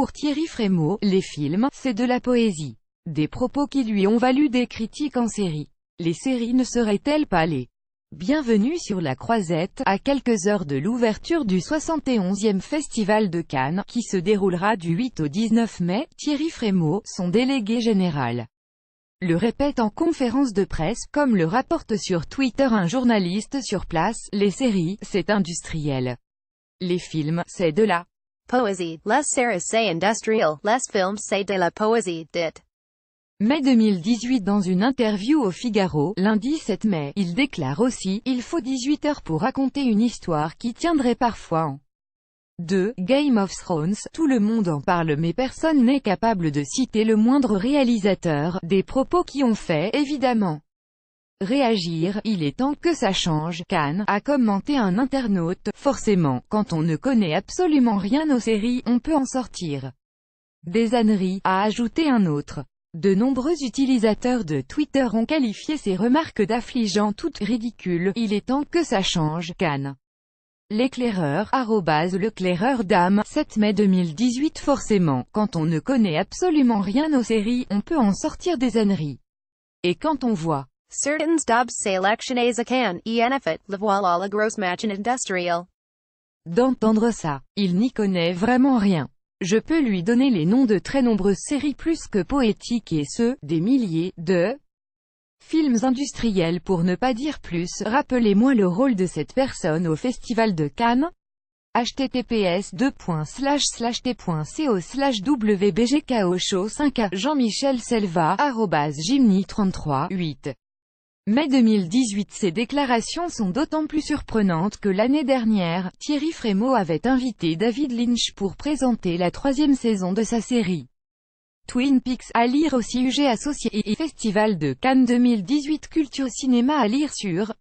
Pour Thierry Frémaux, les films, c'est de la poésie. Des propos qui lui ont valu des critiques en série. Les séries ne seraient-elles pas les bienvenues sur la Croisette, à quelques heures de l'ouverture du 71e Festival de Cannes, qui se déroulera du 8 au 19 mai, Thierry Frémaux, son délégué général, le répète en conférence de presse, comme le rapporte sur Twitter un journaliste sur place, les séries, c'est industriel. Les films, c'est de la poésie. Les séries c'est industriel, les films c'est de la poésie, dit. Mai 2018 dans une interview au Figaro, lundi 7 mai, il déclare aussi « Il faut 18 heures pour raconter une histoire qui tiendrait parfois en 2. Game of Thrones, tout le monde en parle mais personne n'est capable de citer le moindre réalisateur, des propos qui ont fait, évidemment, réagir, il est temps que ça change, Cannes, a commenté un internaute, forcément, quand on ne connaît absolument rien aux séries, on peut en sortir des âneries, a ajouté un autre. De nombreux utilisateurs de Twitter ont qualifié ces remarques d'affligeantes, toutes ridicules, il est temps que ça change, Cannes. L'éclaireur, @leclaireur dame, 7 mai 2018 Forcément, quand on ne connaît absolument rien aux séries, on peut en sortir des âneries. Et quand on voit certaines dabs sélectionnées à Cannes, en effet, le voilà la grosse machine industrielle. D'entendre ça, il n'y connaît vraiment rien. Je peux lui donner les noms de très nombreuses séries plus que poétiques et des milliers de films industriels pour ne pas dire plus. Rappelez-moi le rôle de cette personne au Festival de Cannes. https://t.co/wbgko show 5 Jean-Michel Selva, @Jimny33, 8. Mai 2018. Ces déclarations sont d'autant plus surprenantes que l'année dernière, Thierry Frémaux avait invité David Lynch pour présenter la 3e saison de sa série Twin Peaks, à lire au CUG associé et Festival de Cannes 2018 Culture Cinéma à lire sur